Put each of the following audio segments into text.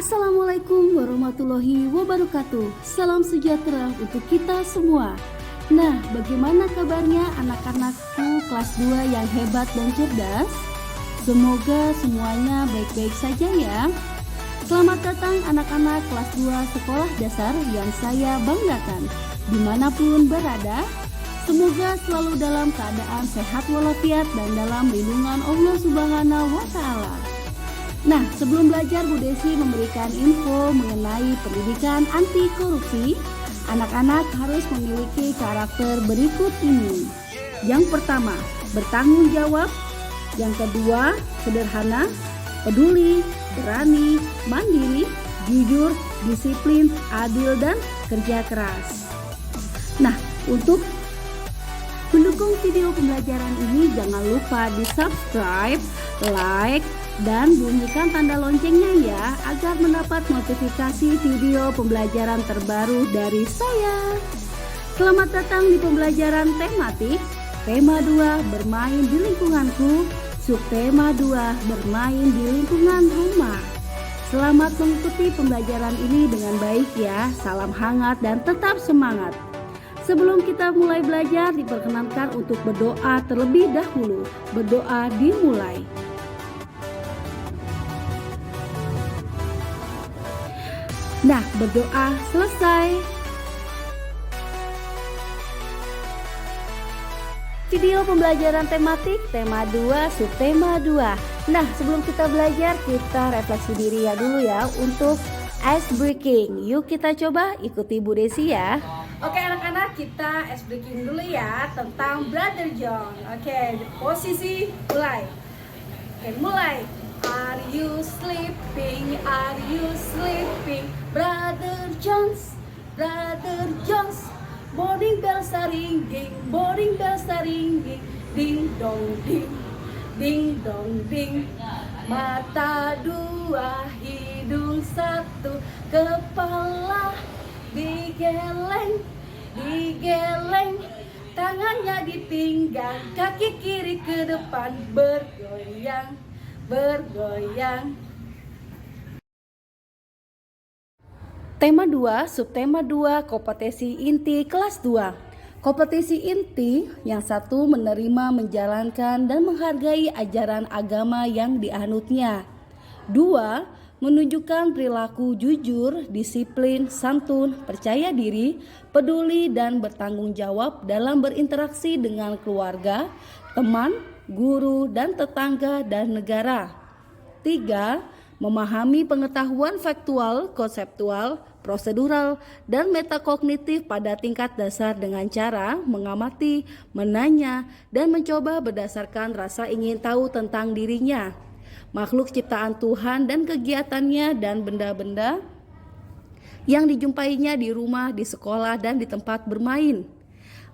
Assalamualaikum warahmatullahi wabarakatuh. Salam sejahtera untuk kita semua. Nah, bagaimana kabarnya anak-anakku kelas 2 yang hebat dan cerdas? Semoga semuanya baik-baik saja ya. Selamat datang anak-anak kelas 2 sekolah dasar yang saya banggakan. Dimanapun berada, semoga selalu dalam keadaan sehat walafiat dan dalam lindungan Allah Subhanahu wa Ta'ala. Nah, sebelum belajar, Bu Desi memberikan info mengenai pendidikan anti korupsi. Anak-anak harus memiliki karakter berikut ini. Yang pertama, bertanggung jawab. Yang kedua, sederhana, peduli, berani, mandiri, jujur, disiplin, adil, dan kerja keras. Nah, untuk mendukung video pembelajaran ini, jangan lupa di subscribe, like, dan bunyikan tanda loncengnya ya, agar mendapat notifikasi video pembelajaran terbaru dari saya. Selamat datang di pembelajaran tematik. Tema 2, bermain di lingkunganku. Subtema 2, bermain di lingkungan rumah. Selamat mengikuti pembelajaran ini dengan baik ya. Salam hangat dan tetap semangat. Sebelum kita mulai belajar, diperkenankan untuk berdoa terlebih dahulu. Berdoa dimulai. Nah, berdoa selesai. Video pembelajaran tematik, tema 2, subtema 2. Nah, sebelum kita belajar, kita refleksi diri ya dulu ya untuk ice breaking. Yuk kita coba ikuti Bu Desi ya. Oke anak-anak, kita ice breaking dulu ya tentang Brother John. Oke, posisi mulai. Oke, mulai. Are you sleeping? Are you sleeping? Brother Jones, Brother Jones. Morning bells are ringing, morning bells are ringing. Ding dong ding, ding dong ding. Mata dua, hidung satu, kepala digeleng, digeleng. Tangannya di pinggang, kaki kiri ke depan, bergoyang, bergoyang. Tema 2, subtema 2, kompetensi inti kelas 2. Kompetensi inti yang satu, menerima, menjalankan, dan menghargai ajaran agama yang dianutnya. 2, menunjukkan perilaku jujur, disiplin, santun, percaya diri, peduli, dan bertanggung jawab dalam berinteraksi dengan keluarga, teman, guru, dan tetangga dan negara. 3, memahami pengetahuan faktual, konseptual, prosedural, dan metakognitif pada tingkat dasar dengan cara mengamati, menanya, dan mencoba berdasarkan rasa ingin tahu tentang dirinya, makhluk ciptaan Tuhan dan kegiatannya, dan benda-benda yang dijumpainya di rumah, di sekolah, dan di tempat bermain.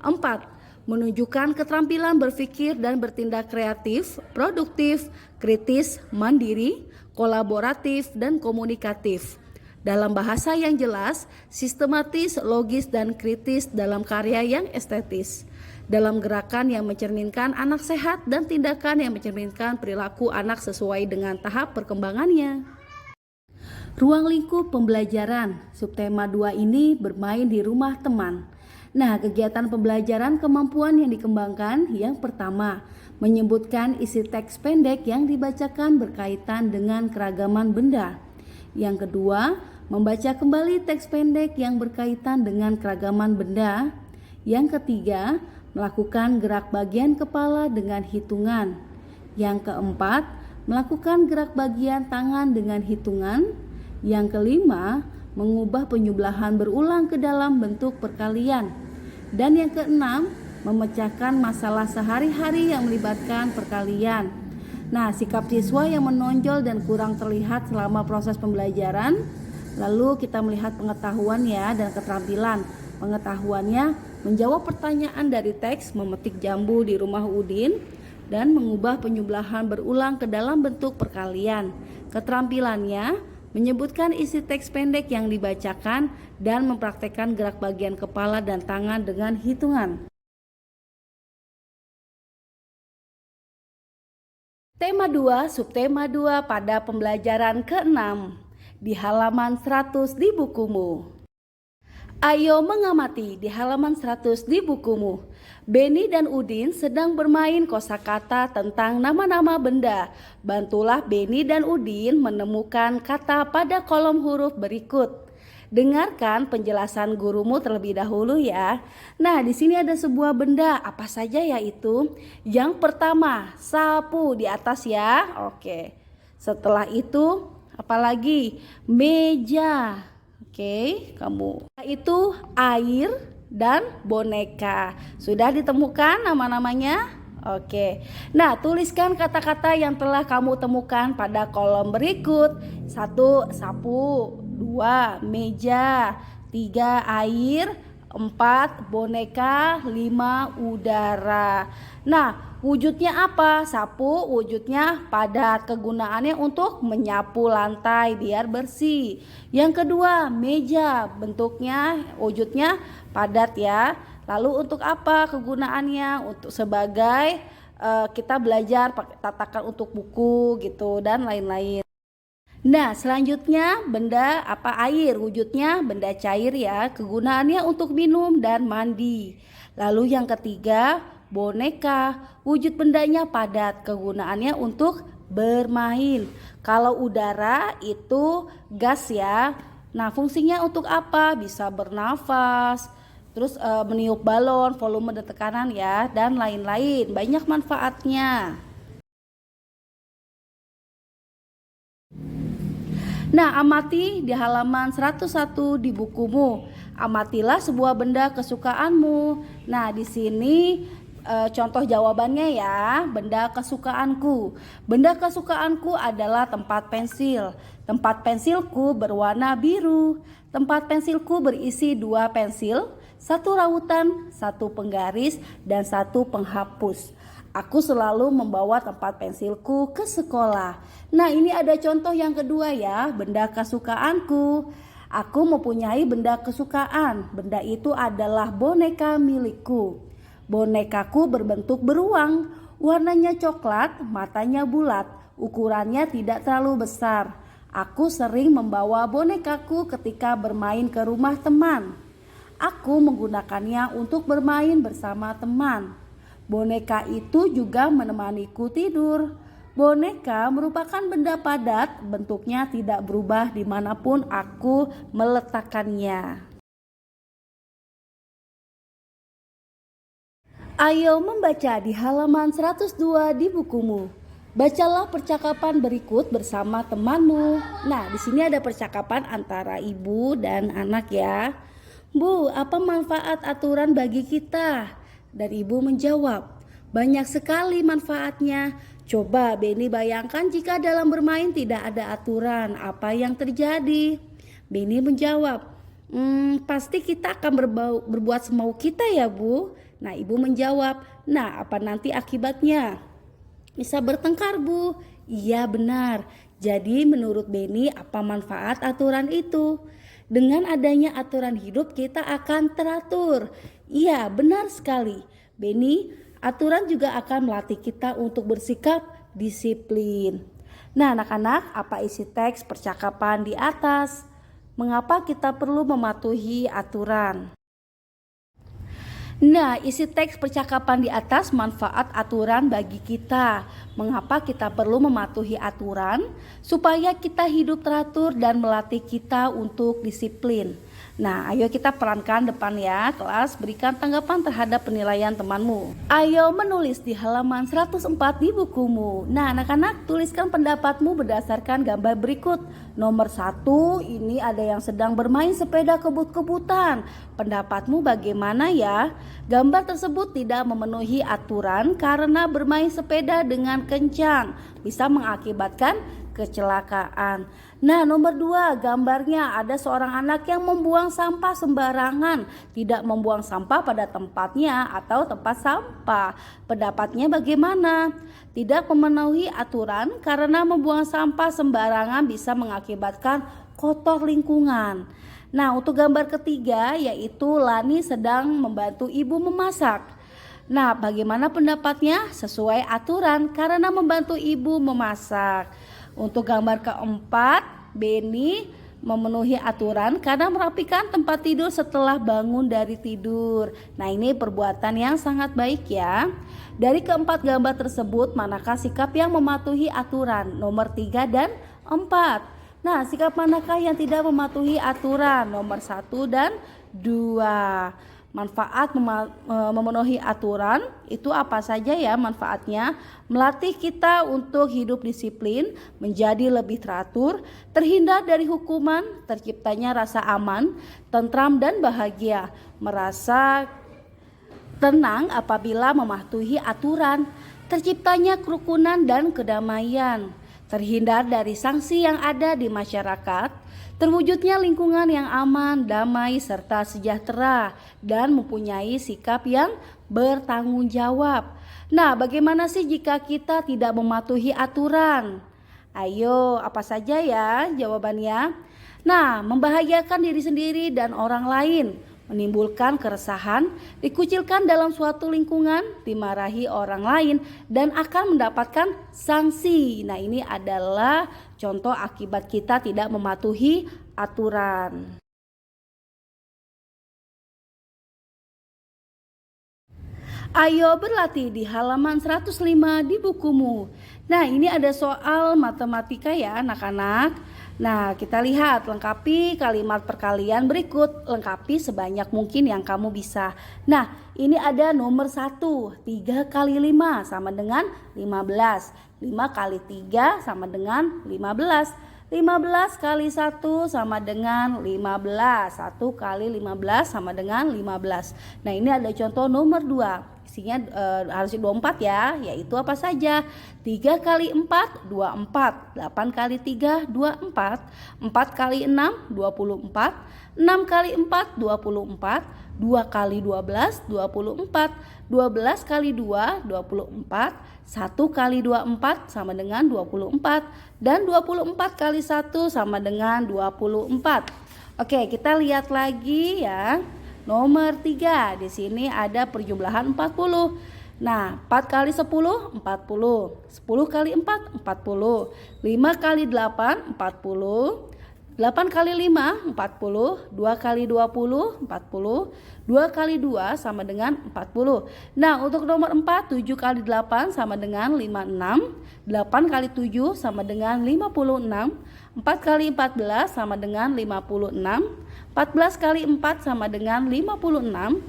4, menunjukkan keterampilan berpikir dan bertindak kreatif, produktif, kritis, mandiri, kolaboratif, dan komunikatif. Dalam bahasa yang jelas, sistematis, logis, dan kritis dalam karya yang estetis. Dalam gerakan yang mencerminkan anak sehat dan tindakan yang mencerminkan perilaku anak sesuai dengan tahap perkembangannya. Ruang lingkup pembelajaran, subtema 2 ini bermain di rumah teman. Nah, kegiatan pembelajaran kemampuan yang dikembangkan yang pertama, menyebutkan isi teks pendek yang dibacakan berkaitan dengan keragaman benda. Yang kedua, membaca kembali teks pendek yang berkaitan dengan keragaman benda. Yang ketiga, melakukan gerak bagian kepala dengan hitungan. Yang keempat, melakukan gerak bagian tangan dengan hitungan. Yang kelima, mengubah penyebelahan berulang ke dalam bentuk perkalian. Dan yang keenam, memecahkan masalah sehari-hari yang melibatkan perkalian. Nah, sikap siswa yang menonjol dan kurang terlihat selama proses pembelajaran. Lalu kita melihat pengetahuan ya dan keterampilan. Pengetahuannya menjawab pertanyaan dari teks, memetik jambu di rumah Udin, dan mengubah penyebelahan berulang ke dalam bentuk perkalian. Keterampilannya menyebutkan isi teks pendek yang dibacakan dan mempraktekkan gerak bagian kepala dan tangan dengan hitungan. Tema 2, subtema 2 pada pembelajaran ke-6. di halaman 100 di bukumu. Ayo mengamati di halaman 100 di bukumu. Beni dan Udin sedang bermain kosakata tentang nama-nama benda. Bantulah Beni dan Udin menemukan kata pada kolom huruf berikut. Dengarkan penjelasan gurumu terlebih dahulu ya. Nah, di sini ada sebuah benda, apa saja yaitu? Yang pertama, sapu di atas ya. Oke. Setelah itu, apalagi? Meja. Oke, kamu. Itu air dan boneka. Sudah ditemukan nama-namanya? Oke. Nah, tuliskan kata-kata yang telah kamu temukan pada kolom berikut. 1. Sapu. 2. Meja. 3. Air. 4. Boneka. 5. Udara. Nah, wujudnya apa? Sapu wujudnya padat. Kegunaannya untuk menyapu lantai biar bersih. Yang kedua, meja. Bentuknya, wujudnya padat ya. Lalu untuk apa kegunaannya? Untuk sebagai kita belajar pakai tatakan untuk buku gitu dan lain-lain. Nah, selanjutnya benda apa? Air. Wujudnya benda cair ya. Kegunaannya untuk minum dan mandi. Lalu yang ketiga, boneka. Wujud bendanya padat. Kegunaannya untuk bermain. Kalau udara itu gas ya. Nah, fungsinya untuk apa? Bisa bernafas. Terus meniup balon, volume dan tekanan ya, dan lain-lain. Banyak manfaatnya. Nah, amati di halaman 101 di bukumu. Amatilah sebuah benda kesukaanmu. Nah, di sini contoh jawabannya ya. Benda kesukaanku. Benda kesukaanku adalah tempat pensil. Tempat pensilku berwarna biru. Tempat pensilku berisi 2 pensil, 1 rautan, 1 penggaris, dan 1 penghapus. Aku selalu membawa tempat pensilku ke sekolah. Nah, ini ada contoh yang kedua ya, benda kesukaanku. Aku mempunyai benda kesukaan. Benda itu adalah boneka milikku. Bonekaku berbentuk beruang, warnanya coklat, matanya bulat, ukurannya tidak terlalu besar. Aku sering membawa bonekaku ketika bermain ke rumah teman. Aku menggunakannya untuk bermain bersama teman. Boneka itu juga menemaniku tidur. Boneka merupakan benda padat, bentuknya tidak berubah dimanapun aku meletakkannya. Ayo membaca di halaman 102 di bukumu. Bacalah percakapan berikut bersama temanmu. Nah, di sini ada percakapan antara ibu dan anak ya. Bu, apa manfaat aturan bagi kita? Dan ibu menjawab, banyak sekali manfaatnya. Coba Beni bayangkan jika dalam bermain tidak ada aturan, apa yang terjadi? Beni menjawab, pasti kita akan berbuat semau kita ya Bu. Nah, ibu menjawab, nah apa nanti akibatnya? Bisa bertengkar Bu. Iya benar. Jadi menurut Beni apa manfaat aturan itu? Dengan adanya aturan hidup kita akan teratur. Iya benar sekali Beni, aturan juga akan melatih kita untuk bersikap disiplin. Nah anak-anak, apa isi teks percakapan di atas? Mengapa kita perlu mematuhi aturan? Nah, isi teks percakapan di atas manfaat aturan bagi kita. Mengapa kita perlu mematuhi aturan? Supaya kita hidup teratur dan melatih kita untuk disiplin. Nah, ayo kita perankan depan ya, kelas berikan tanggapan terhadap penilaian temanmu. Ayo menulis di halaman 104 di bukumu. Nah, anak-anak tuliskan pendapatmu berdasarkan gambar berikut. Nomor 1, ini ada yang sedang bermain sepeda kebut-kebutan. Pendapatmu bagaimana ya? Gambar tersebut tidak memenuhi aturan karena bermain sepeda dengan kencang bisa mengakibatkan kecelakaan. Nah, nomor 2, gambarnya ada seorang anak yang membuang sampah sembarangan, tidak membuang sampah pada tempatnya atau tempat sampah. Pendapatnya bagaimana? Tidak memenuhi aturan karena membuang sampah sembarangan bisa mengakibatkan kotor lingkungan. Nah, untuk gambar ketiga yaitu Lani sedang membantu ibu memasak. Nah, bagaimana pendapatnya? Sesuai aturan karena membantu ibu memasak. Untuk gambar keempat, Beni memenuhi aturan karena merapikan tempat tidur setelah bangun dari tidur. Nah, ini perbuatan yang sangat baik ya. Dari keempat gambar tersebut, manakah sikap yang mematuhi aturan? Nomor 3 dan 4. Nah, sikap manakah yang tidak mematuhi aturan? Nomor 1 dan 2. Manfaat memenuhi aturan itu apa saja ya manfaatnya? Melatih kita untuk hidup disiplin, menjadi lebih teratur, terhindar dari hukuman, terciptanya rasa aman, tentram dan bahagia, merasa tenang apabila mematuhi aturan, terciptanya kerukunan dan kedamaian, terhindar dari sanksi yang ada di masyarakat, terwujudnya lingkungan yang aman, damai, serta sejahtera, dan mempunyai sikap yang bertanggung jawab. Nah, bagaimana sih jika kita tidak mematuhi aturan? Ayo, apa saja ya jawabannya? Nah, membahayakan diri sendiri dan orang lain, menimbulkan keresahan, dikucilkan dalam suatu lingkungan, dimarahi orang lain, dan akan mendapatkan sanksi. Nah, ini adalah contoh akibat kita tidak mematuhi aturan. Ayo berlatih di halaman 105 di bukumu. Nah, ini ada soal matematika ya anak-anak. Nah, kita lihat, lengkapi kalimat perkalian berikut. Lengkapi sebanyak mungkin yang kamu bisa. Nah, ini ada nomor 1. 3 kali 5 sama dengan 15. 5 kali 3 sama dengan 15. 15 kali 1 sama dengan 15. 1 kali 15 sama dengan 15. Nah, ini ada contoh nomor 2. Isinya harus 24 ya, yaitu apa saja? 3 kali 4, 24. 8 kali 3, 24. 4 kali 6, 24. 6 kali 4, 24. 2 kali 12, 24. 12 kali 2, 24. 1 kali 24 sama dengan 24. Dan 24 kali 1 sama dengan 24. Oke, kita lihat lagi ya. Nomor 3, di sini ada perjumlahan 40. Nah, 4 kali 10, 40. 10 kali 4, 40. 5 kali 8, 40. 8 kali 5, 40. 2 kali 20, 40. 2 kali 2 sama dengan 40. Nah, untuk nomor 4, 7 kali 8 sama dengan 56. 8 kali 7 sama dengan 56. 4 kali 14 sama dengan 56. 14 kali 4 sama dengan 56.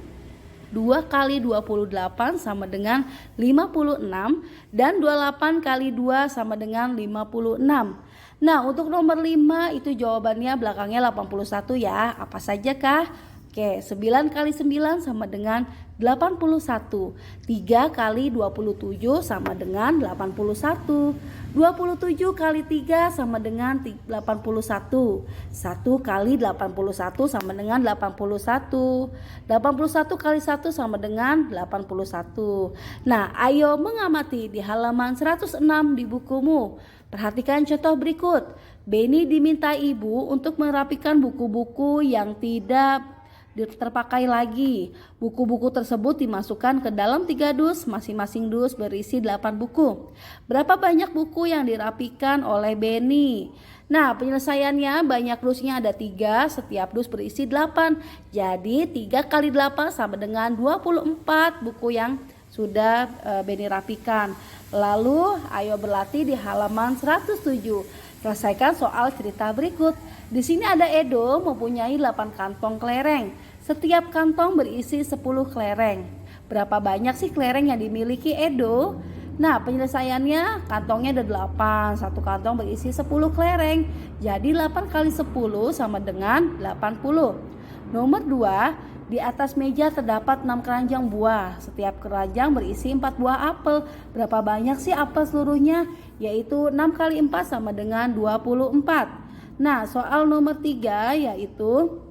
2 kali 28 sama dengan 56. Dan 28 kali 2 sama dengan 56. Nah, untuk nomor 5 itu jawabannya belakangnya 81 ya. Apa saja kah? Oke, 9 kali 9 sama dengan 81. 3 kali 27 sama dengan 81. 27 kali 3 sama dengan 81. 1 kali 81 sama dengan 81. 81 kali 1 sama dengan 81. Nah, ayo mengamati di halaman 106 di bukumu. Perhatikan contoh berikut. Beni diminta ibu untuk merapikan buku-buku yang tidak terpakai lagi. Buku-buku tersebut dimasukkan ke dalam 3 dus, masing-masing dus berisi 8 buku. Berapa banyak buku yang dirapikan oleh Beni? Nah, penyelesaiannya banyak dusnya ada 3, setiap dus berisi 8. Jadi 3 kali 8 sama dengan 24 buku yang sudah Beni rapikan. Lalu ayo berlatih di halaman 107. Selesaikan soal cerita berikut. Di sini ada Edo mempunyai 8 kantong kelereng. Setiap kantong berisi 10 kelereng. Berapa banyak sih kelereng yang dimiliki Edo? Nah, penyelesaiannya kantongnya ada 8. Satu kantong berisi 10 kelereng. Jadi 8 kali 10 sama dengan 80. Nomor 2, di atas meja terdapat 6 keranjang buah. Setiap keranjang berisi 4 buah apel. Berapa banyak sih apel seluruhnya? Yaitu 6 kali 4 sama dengan 24. Nah, soal nomor 3 yaitu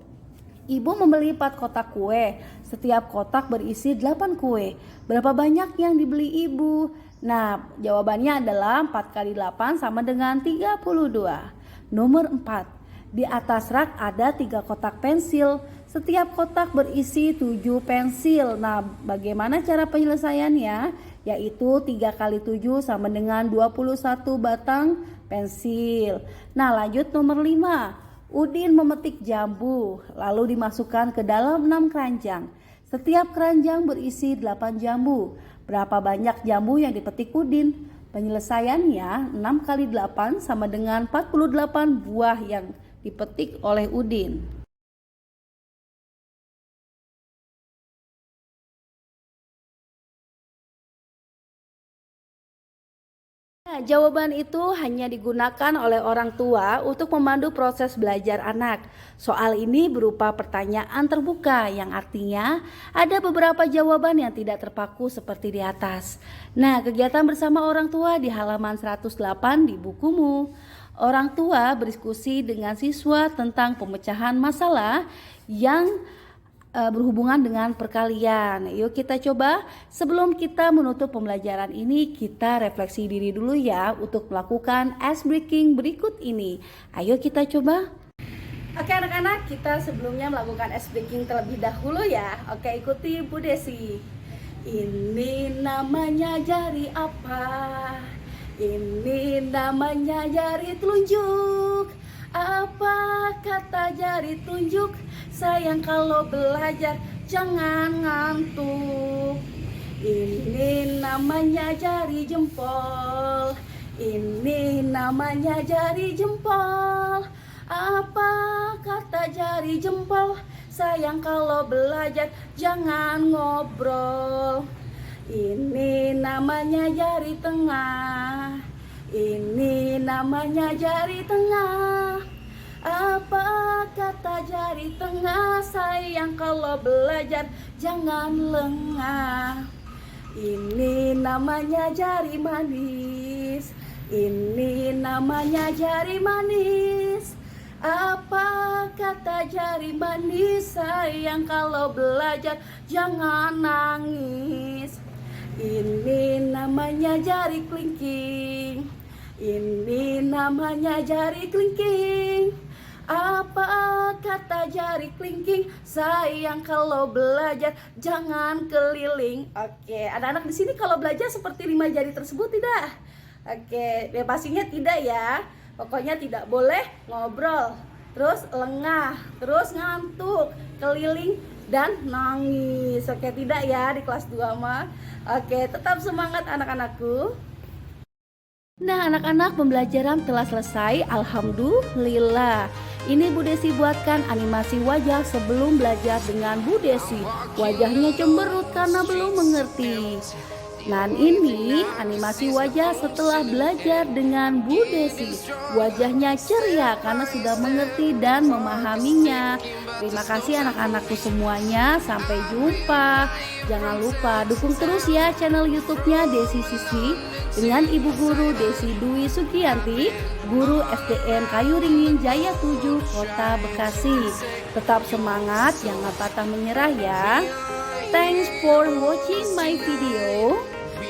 ibu membeli 4 kotak kue. Setiap kotak berisi 8 kue. Berapa banyak yang dibeli ibu? Nah, jawabannya adalah 4 kali 8 sama dengan 32. Nomor 4. Di atas rak ada 3 kotak pensil. Setiap kotak berisi 7 pensil. Nah, bagaimana cara penyelesaiannya? Yaitu 3 kali 7 sama dengan 21 batang pensil. Nah, lanjut nomor 5. Udin memetik jambu, lalu dimasukkan ke dalam 6 keranjang. Setiap keranjang berisi 8 jambu. Berapa banyak jambu yang dipetik Udin? Penyelesaiannya 6 kali 8 sama dengan 48 buah yang dipetik oleh Udin. Nah, jawaban itu hanya digunakan oleh orang tua untuk memandu proses belajar anak. Soal ini berupa pertanyaan terbuka yang artinya ada beberapa jawaban yang tidak terpaku seperti di atas. Nah, kegiatan bersama orang tua di halaman 108 di bukumu. Orang tua berdiskusi dengan siswa tentang pemecahan masalah yang berhubungan dengan perkalian. Yuk kita coba. Sebelum kita menutup pembelajaran ini, kita refleksi diri dulu ya untuk melakukan ice breaking berikut ini. Ayo kita coba. Oke anak-anak, kita sebelumnya melakukan ice breaking terlebih dahulu ya. Oke, ikuti Bu Desi. Ini namanya jari apa? Ini namanya jari telunjuk. Apa kata jari telunjuk? Sayang kalau belajar jangan ngantuk. Ini namanya jari jempol. Ini namanya jari jempol. Apa kata jari jempol? Sayang kalau belajar jangan ngobrol. Ini namanya jari tengah. Ini namanya jari tengah. Apa kata jari tengah? Sayang kalau belajar jangan lengah. Ini namanya jari manis. Ini namanya jari manis. Apa kata jari manis? Sayang kalau belajar jangan nangis. Ini namanya jari kelingking. Ini namanya jari kelingking. Apa kata jari kelingking? Sayang kalau belajar jangan keliling. Oke, ada anak di sini kalau belajar seperti 5 jari tersebut tidak? Oke, pastinya tidak ya. Pokoknya tidak boleh ngobrol, terus lengah, terus ngantuk, keliling dan nangis. Oke, tidak ya di kelas 2 mah. Oke, tetap semangat anak-anakku. Nah, anak-anak, pembelajaran telah selesai. Alhamdulillah. Ini Bu Desi buatkan animasi wajah sebelum belajar dengan Bu Desi. Wajahnya cemberut karena belum mengerti. Nah, ini animasi wajah setelah belajar dengan Bu Desi. Wajahnya ceria karena sudah mengerti dan memahaminya. Terima kasih anak-anakku semuanya. Sampai jumpa. Jangan lupa dukung terus ya channel YouTube-nya Desi Siswi dengan Ibu Guru Desi Dwi Sugianti, Guru SDN Kayu Ringin Jaya 7, Kota Bekasi. Tetap semangat, jangan patah menyerah ya. Thanks for watching my video.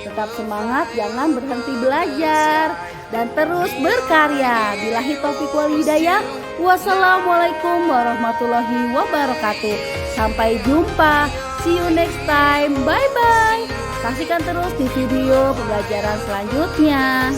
Tetap semangat, jangan berhenti belajar dan terus berkarya. Billahi taufiq wal hidayah. Wassalamualaikum warahmatullahi wabarakatuh. Sampai jumpa. See you next time. Bye bye. Saksikan terus di video pembelajaran selanjutnya.